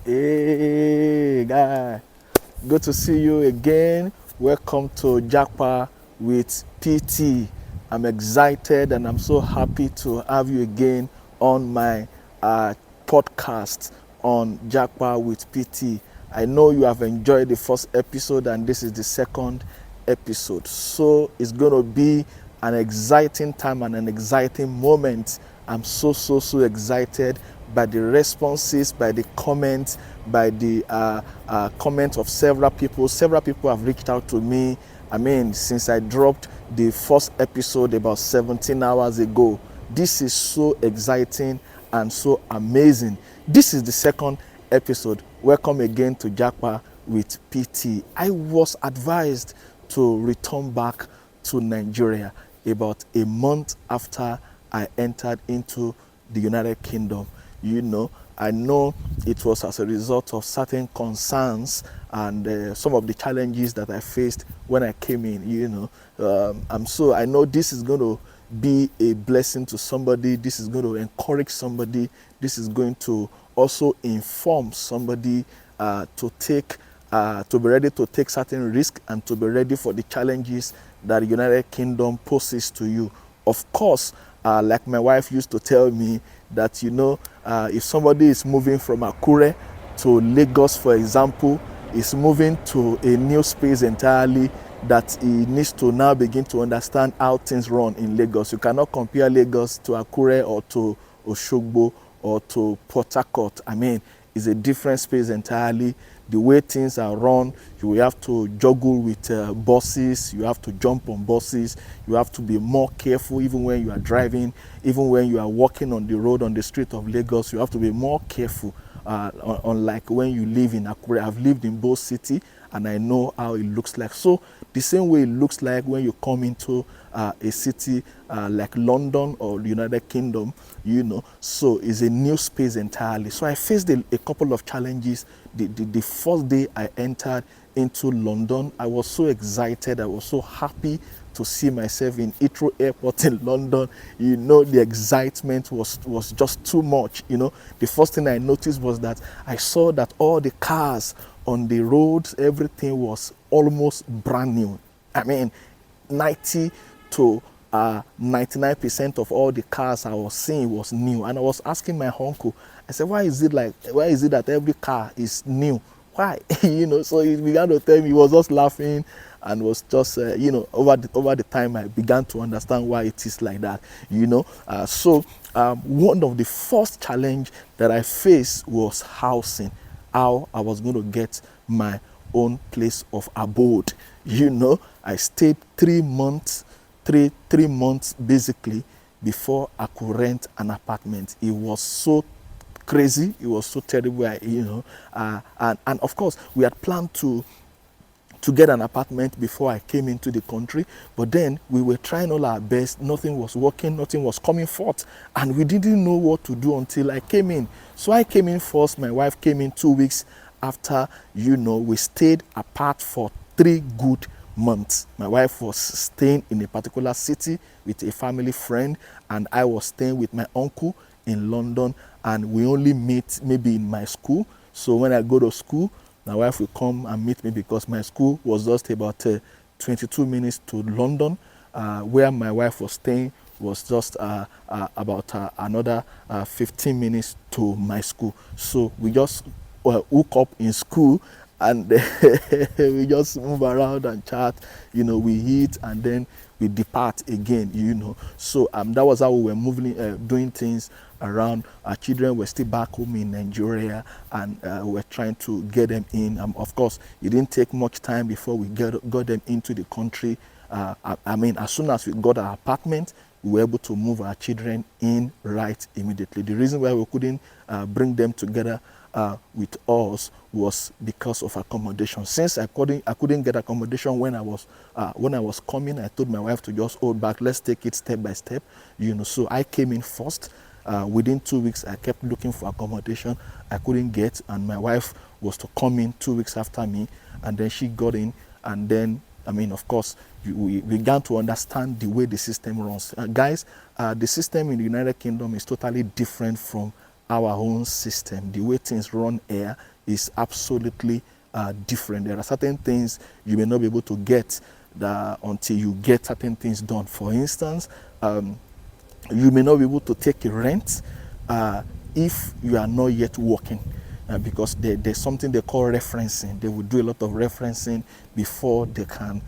Hey, guy. Good to see you again. Welcome to JAPA with PTee. I'm excited and I'm so happy to have you again on my podcast on JAPA with PTee. I know you have enjoyed the first episode and this is the second episode. So it's going to be an exciting time and an exciting moment. I'm so excited by the responses, by the comments, by the comments of several people. Several people have reached out to me. I mean, since I dropped the first episode about 17 hours ago. This is so exciting and so amazing. This is the second episode. Welcome again to JAPA with PTee. I was advised to return back to Nigeria about a month after I entered into the United Kingdom. I know it was as a result of certain concerns and some of the challenges that I faced when I came in. I know this is going to be a blessing to somebody. This is going to encourage somebody. This is going to also inform somebody to be ready to take certain risks and to be ready for the challenges that the United Kingdom poses to you. Of course, like my wife used to tell me that, if somebody is moving from Akure to Lagos, for example, is moving to a new space entirely, that he needs to now begin to understand how things run in Lagos. You cannot compare Lagos to Akure or to Oshogbo or to Port Harcourt. I mean, it's a different space entirely. The way things are run, you will have to juggle with buses, you have to jump on buses, you have to be more careful even when you are driving, even when you are walking on the road, on the street of Lagos, you have to be more careful, unlike when you live in Akure. I've lived in both cities and I know how it looks like. So the same way it looks like when you come into a city like London or the United Kingdom, so it's a new space entirely. So I faced a couple of challenges. The first day I entered into London, I was so excited. I was so happy to see myself in Heathrow Airport in London. The excitement was just too much. The first thing I noticed was that I saw that all the cars on the roads, everything was almost brand new. I mean, 90 to 99% of all the cars I was seeing was new. And I was asking my uncle, I said, why is it that every car is new? Why? So he began to tell me. He was just laughing and was just, over the time I began to understand why it is like that, So one of the first challenge that I faced was housing, how I was going to get my own place of abode. I stayed 3 months, three months basically before I could rent an apartment. It was so crazy. It was so terrible, and of course we had planned to get an apartment before I came into the country, but then we were trying all our best. Nothing was working, nothing was coming forth, and we didn't know what to do until I came in. So I came in first. My wife came in 2 weeks after. We stayed apart for 3 good months. My wife was staying in a particular city with a family friend, and I was staying with my uncle in London, and we only meet maybe in my school. So when I go to school, my wife will come and meet me, because my school was just about 22 minutes to London. Where my wife was staying was just about another 15 minutes to my school. So we just hook up in school, and we just move around and chat. We eat and then we depart again. So that was how we were moving, doing things around. Our children were still back home in Nigeria, and we were trying to get them in. Of course, it didn't take much time before we got them into the country. As soon as we got our apartment, we were able to move our children in right immediately. The reason why we couldn't bring them together with us was because of accommodation. Since I couldn't get accommodation when I was coming, I told my wife to just hold back. Let's take it step by step. So I came in first. Within 2 weeks, I kept looking for accommodation. I couldn't get, and my wife was to come in 2 weeks after me, and then she got in, and then of course, we began to understand the way the system runs. Guys, the system in the United Kingdom is totally different from our own system. The way things run here is absolutely different. There are certain things you may not be able to get until you get certain things done. For instance, you may not be able to take a rent if you are not yet working, because there's something they call referencing. They will do a lot of referencing before they can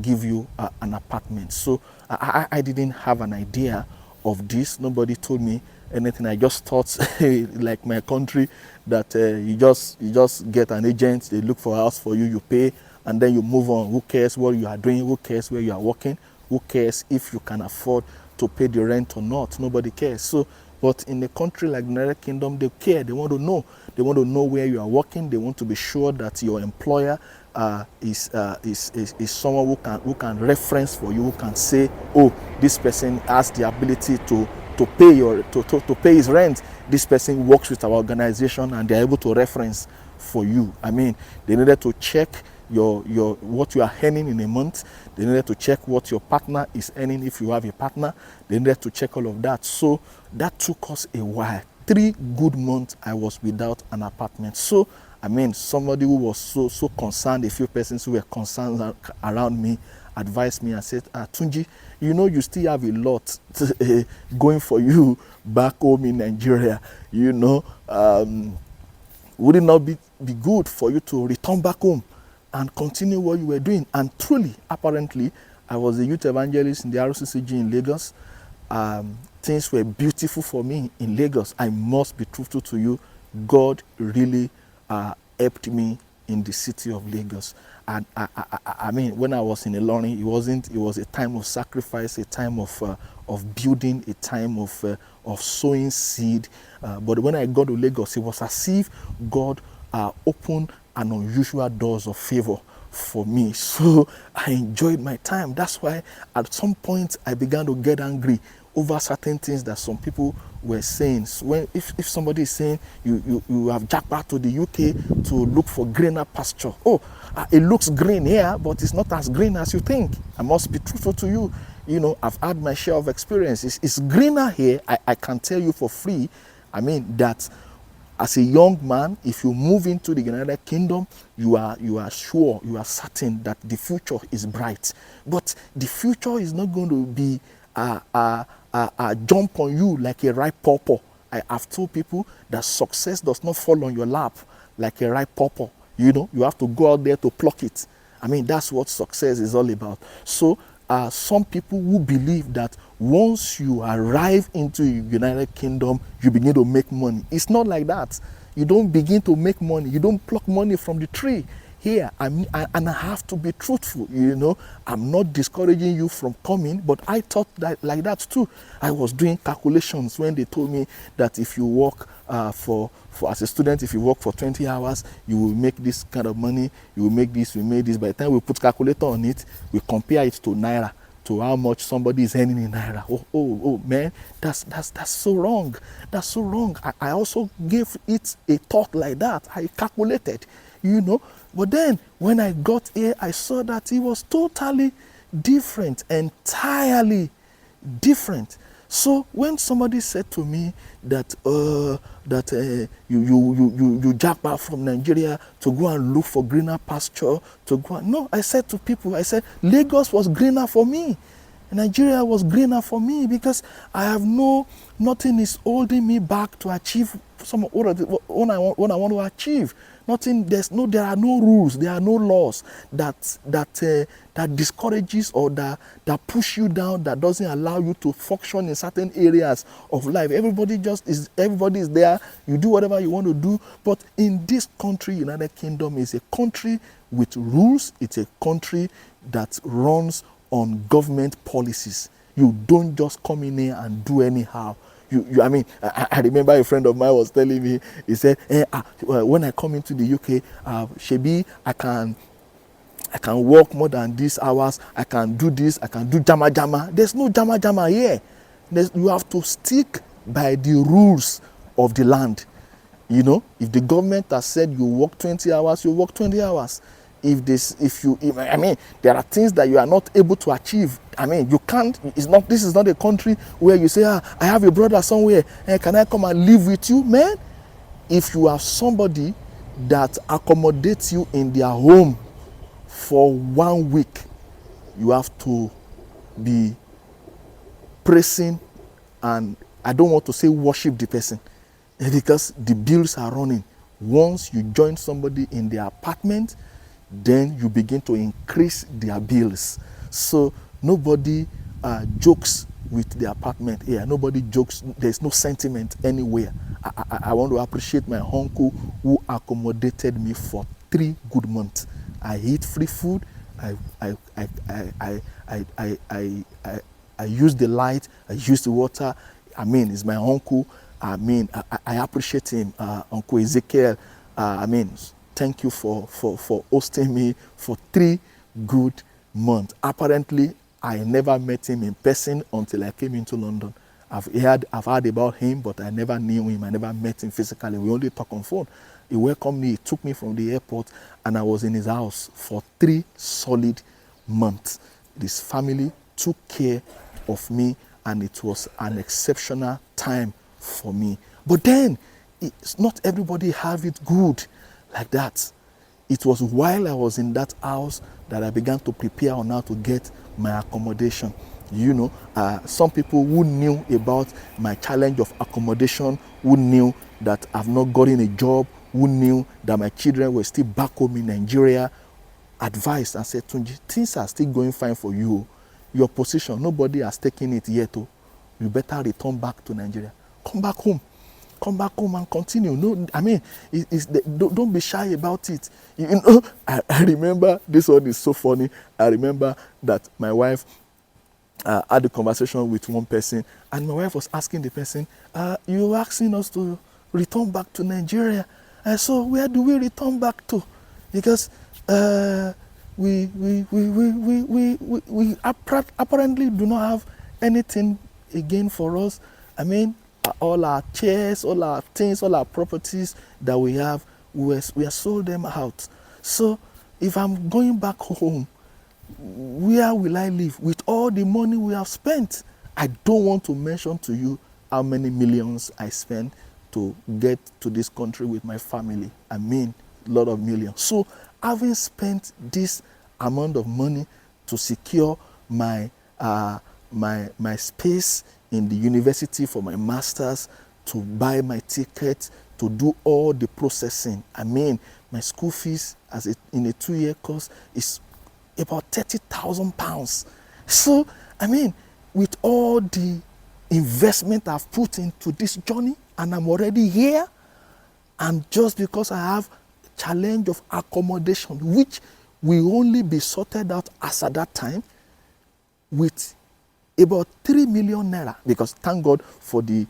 give you an apartment. So I didn't have an idea of this. Nobody told me anything. I just thought, like my country, that you just get an agent, they look for a house for you, you pay, and then you move on. Who cares what you are doing? Who cares where you are working? Who cares if you can afford to pay the rent or not? Nobody cares. So, but in a country like the United Kingdom, they care. They want to know. They want to know where you are working. They want to be sure that your employer is someone who can reference for you, who can say, oh, this person has the ability to pay his rent. This person works with our organization, and they're able to reference for you. I mean, they needed to check your what you are earning in a month. They needed to check what your partner is earning if you have a partner. They needed to check all of that. So that took us a while. 3 good months I was without an apartment. So I mean, somebody who was so concerned, a few persons who were concerned around me advised me and said, Tunji, you know, you still have a lot going for you back home in Nigeria. You know, would it not be good for you to return back home and continue what you were doing? And truly, apparently, I was a youth evangelist in the RCCG in Lagos. Things were beautiful for me in Lagos. I must be truthful to you. God really helped me in the city of Lagos. And I mean, when I was in Ilorin, it was a time of sacrifice, a time of building, a time of sowing seed. But when I got to Lagos, it was as if God opened an unusual doors of favor for me. So I enjoyed my time. That's why at some point I began to get angry over certain things that some people were saying. So if somebody is saying you have JAPA to the UK to look for greener pasture, it looks green here, but it's not as green as you think. I must be truthful to you. You know, I've had my share of experiences. It's greener here. I can tell you for free. I mean that as a young man, if you move into the United Kingdom, you are sure, you are certain that the future is bright. But the future is not going to be jump on you like a ripe pawpaw. I have told people that success does not fall on your lap like a ripe pawpaw. You know, you have to go out there to pluck it. I mean, that's what success is all about. So some people who believe that once you arrive into the United Kingdom, you begin to make money. It's not like that. You don't begin to make money. You don't pluck money from the tree. Here, and I have to be truthful, you know. I'm not discouraging you from coming, but I thought that like that too. I was doing calculations when they told me that if you work for as a student, if you work for 20 hours, you will make this kind of money, you will make this, we made this. By the time we put calculator on it, we compare it to Naira, to how much somebody is earning in Naira. Oh, man, that's so wrong. That's so wrong. I also gave it a thought like that. I calculated, you know. But then when I got here, I saw that it was totally different, entirely different. So when somebody said to me that you JAPA from Nigeria to go and look for greener pasture, no, I said to people, I said Lagos was greener for me. Nigeria was greener for me because I have nothing is holding me back to achieve what I want to achieve. Nothing. There are no rules. There are no laws that discourages or that push you down. That doesn't allow you to function in certain areas of life. Everybody is there. You do whatever you want to do. But in this country, United Kingdom is a country with rules. It's a country that runs on government policies. You don't just come in here and do anyhow. I mean, I remember a friend of mine was telling me, he said, when I come into the UK, Shebi, I can work more than these hours, I can do this, I can do jama. There's no jama here. You have to stick by the rules of the land. You know, if the government has said you work 20 hours, you work 20 hours. There are things that you are not able to achieve. I mean, you can't, this is not a country where you say, I have a brother somewhere, can I come and live with you? Man, if you have somebody that accommodates you in their home for 1 week, you have to be praising, and I don't want to say worship the person, because the bills are running. Once you join somebody in their apartment, then you begin to increase their bills. So nobody jokes with the apartment here. Nobody jokes. There's no sentiment anywhere. I want to appreciate my uncle who accommodated me for 3 good months. I eat free food. I use the light. I use the water. I mean, it's my uncle. I mean, I appreciate him, Uncle Ezekiel. I mean, thank you for hosting me for 3 good months. Apparently, I never met him in person until I came into London. I've heard about him, but I never knew him. I never met him physically. We only talk on phone. He welcomed me. He took me from the airport, and I was in his house for 3 solid months. His family took care of me, and it was an exceptional time for me. But then, it's not everybody have it good like that. It was while I was in that house that I began to prepare on how to get my accommodation. You know, some people who knew about my challenge of accommodation, who knew that I've not gotten a job, who knew that my children were still back home in Nigeria, advised and said, Tunji, things are still going fine for you. Your position, nobody has taken it yet. Oh. You better return back to Nigeria. Come back home. Come back home and continue. No, I mean, don't be shy about it. You know, I remember, this one is so funny. I remember that my wife had a conversation with one person, and my wife was asking the person, you're asking us to return back to Nigeria. So where do we return back to? Because we apparently do not have anything again for us. I mean, all our chairs, all our things, all our properties that we have, we have sold them out. So if I'm going back home, where will I live with all the money we have spent? I don't want to mention to you how many millions I spent to get to this country with my family. I mean, a lot of millions. So having spent this amount of money to secure my space in the university for my master's, to buy my ticket, to do all the processing. I mean, my school fees in a 2-year course is about £30,000. So, I mean, with all the investment I've put into this journey, and I'm already here, and just because I have a challenge of accommodation, which will only be sorted out as at that time, with about 3 million naira, because thank God for the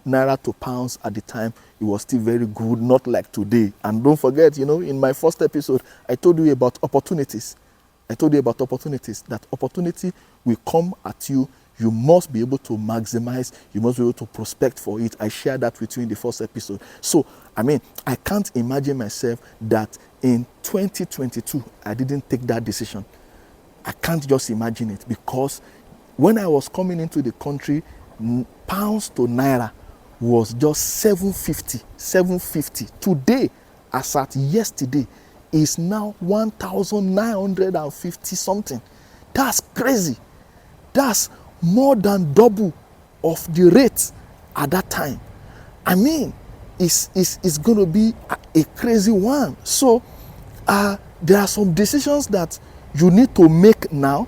naira to pounds at the time, it was still very good, not like today. And don't forget, you know, in my first episode, I told you about opportunities. That opportunity will come at you. You must be able to maximize. You must be able to prospect for it. I shared that with you in the first episode. So, I mean, I can't imagine myself that in 2022, I didn't take that decision. I can't just imagine it, because when I was coming into the country, pounds to naira was just 750. Today, as at yesterday, is now 1,950 something. That's crazy. That's more than double of the rate at that time. I mean, it's going to be a crazy one. So there are some decisions that you need to make now.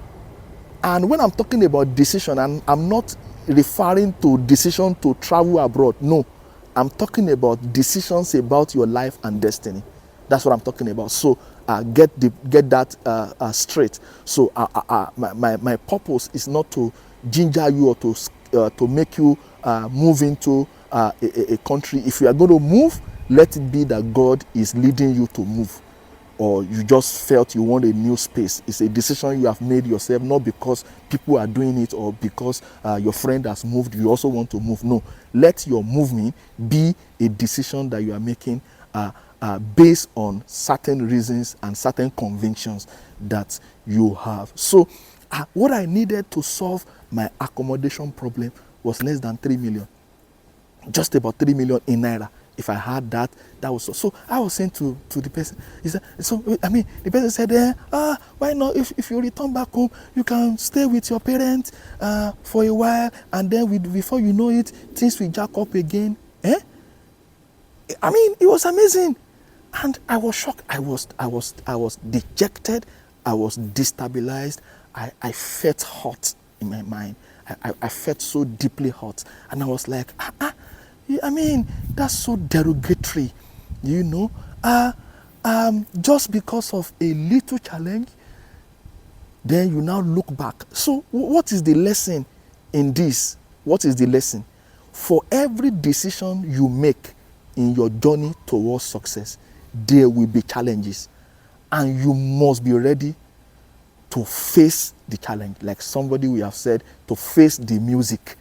And when I'm talking about decision, I'm not referring to decision to travel abroad. No, I'm talking about decisions about your life and destiny. That's what I'm talking about. So get that straight. So my purpose is not to ginger you or to make you move into a country. If you are going to move, let it be that God is leading you to move, or you just felt you want a new space. It's a decision you have made yourself, not because people are doing it or because your friend has moved, you also want to move. No, let your movement be a decision that you are making based on certain reasons and certain convictions that you have. So what I needed to solve my accommodation problem was less than 3 million. Just about 3 million in naira, if I had that, that was so I was saying to the person, he said, so I mean, the person said, why not? If you return back home, you can stay with your parents for a while, and then before you know it, things will jack up again. I mean, it was amazing. And I was shocked. I was dejected. I was destabilized. I felt hot in my mind. I felt so deeply hot. And I was like, I mean, that's so derogatory, you know. Just because of a little challenge, then you now look back. So what is the lesson in this? What is the lesson? For every decision you make in your journey towards success, there will be challenges, and you must be ready to face the challenge. Like somebody we have said, to face the music.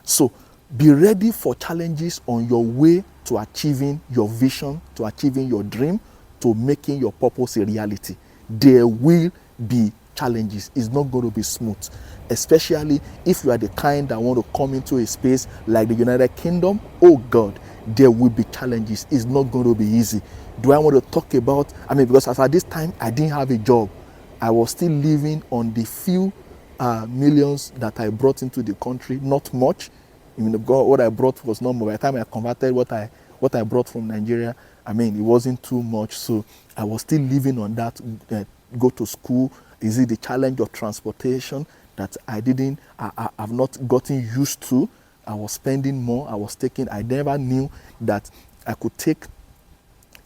So be ready for challenges on your way to achieving your vision, to achieving your dream, to making your purpose a reality. There will be challenges. It's not going to be smooth, especially if you are the kind that want to come into a space like the United Kingdom. Oh God, there will be challenges. It's not going to be easy. Do I want to talk about, because as at this time, I didn't have a job. I was still living on the few millions that I brought into the country, not much. What I brought was not much. By the time I converted what I brought from Nigeria, it wasn't too much. So I was still living on that, go to school. Is it the challenge of transportation that I've not gotten used to? I was spending more. I never knew that I could take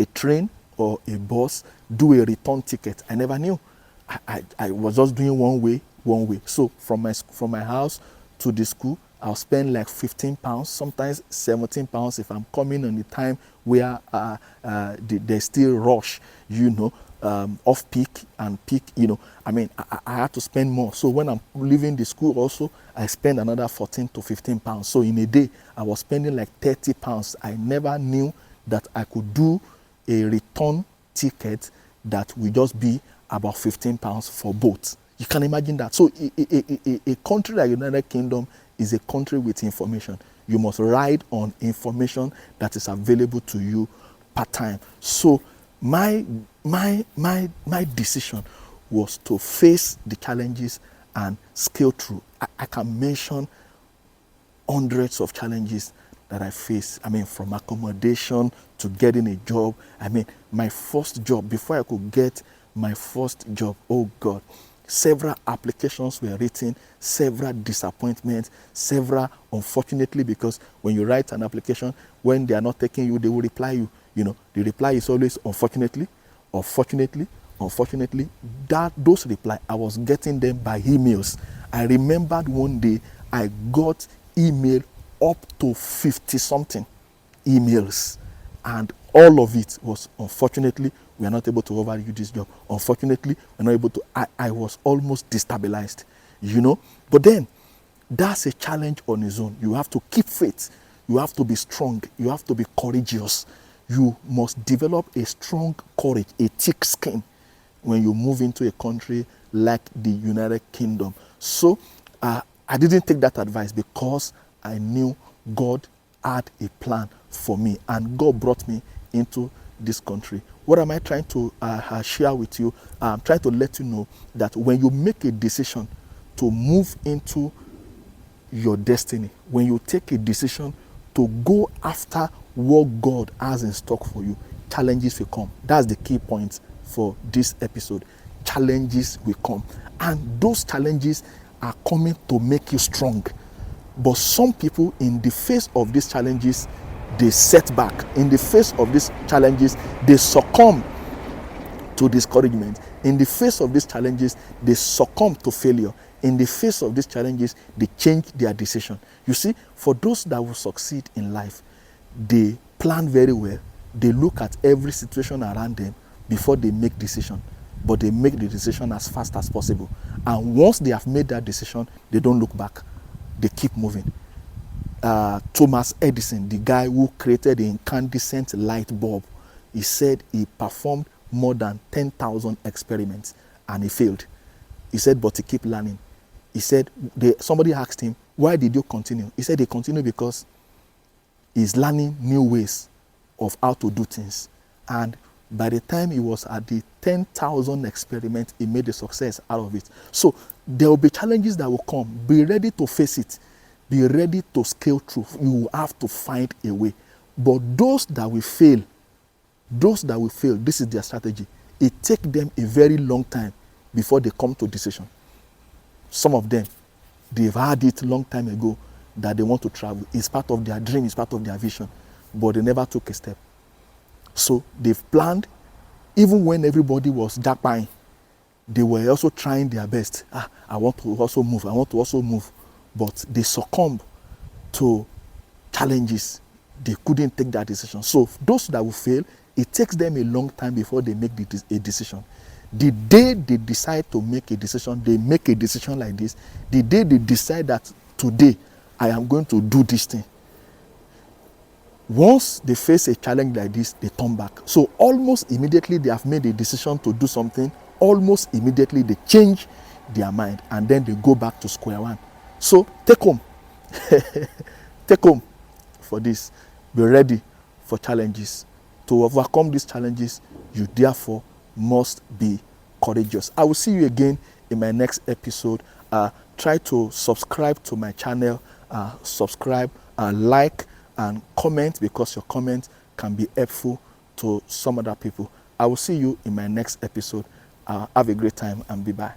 a train or a bus, do a return ticket. I never knew. I was just doing one way. So from my house to the school, I'll spend like 15 pounds, sometimes 17 pounds if I'm coming on the time where there's still rush, off peak and peak, I had to spend more. So when I'm leaving the school also, I spend another 14 to 15 pounds. So in a day, I was spending like 30 pounds. I never knew that I could do a return ticket that will just be about 15 pounds for both. You can imagine that. So a country like United Kingdom is a country with information. You must ride on information that is available to you part time. So my decision was to face the challenges and scale through. I can mention hundreds of challenges that I faced. From accommodation to getting a job. My first job, before I could get my first job, oh God, several applications were written, several disappointments, several, unfortunately, because when you write an application, when they are not taking you, they will reply you. The reply is always unfortunately, unfortunately, unfortunately. Those reply, I was getting them by emails. I remembered one day I got email up to 50-something emails, and all of it was, unfortunately, we are not able to offer you this job. Unfortunately, we're not able to. I was almost destabilized, But then, that's a challenge on its own. You have to keep faith. You have to be strong. You have to be courageous. You must develop a strong courage, a thick skin when you move into a country like the United Kingdom. So, I didn't take that advice because I knew God had a plan for me, and God brought me into this country. What am I trying to share with you? I'm trying to let you know that when you make a decision to move into your destiny, when you take a decision to go after what God has in stock for you, challenges will come. That's the key point for this episode. Challenges will come. And those challenges are coming to make you strong. But some people, in the face of these challenges, they set back. In the face of these challenges, they succumb to discouragement. In the face of these challenges, they succumb to failure. In the face of these challenges, they change their decision. You see, for those that will succeed in life, they plan very well. They look at every situation around them before they make decision. But they make the decision as fast as possible. And once they have made that decision, they don't look back. They keep moving. Thomas Edison, the guy who created the incandescent light bulb, he said he performed more than 10,000 experiments and he failed. He said, but he kept learning. He said, somebody asked him, why did you continue? He said, he continued because he's learning new ways of how to do things. And by the time he was at the 10,000 experiment, he made a success out of it. So there will be challenges that will come. Be ready to face it. Be ready to scale through. You will have to find a way. But those that will fail, this is their strategy. It takes them a very long time before they come to decision. Some of them, they've had it a long time ago that they want to travel. It's part of their dream, it's part of their vision, but they never took a step. So they've planned, even when everybody was japaing, they were also trying their best. I want to also move. But they succumbed to challenges. They couldn't take that decision. So those that will fail, it takes them a long time before they make a decision. The day they decide to make a decision, they make a decision like this. The day they decide that today, I am going to do this thing. Once they face a challenge like this, they turn back. So almost immediately they have made a decision to do something, almost immediately they change their mind and then they go back to square one. So take home. Take home for this. Be ready for challenges. To overcome these challenges, you therefore must be courageous. I will see you again in my next episode. Try to subscribe to my channel. Subscribe, like, and comment, because your comments can be helpful to some other people. I will see you in my next episode. Have a great time and be bye.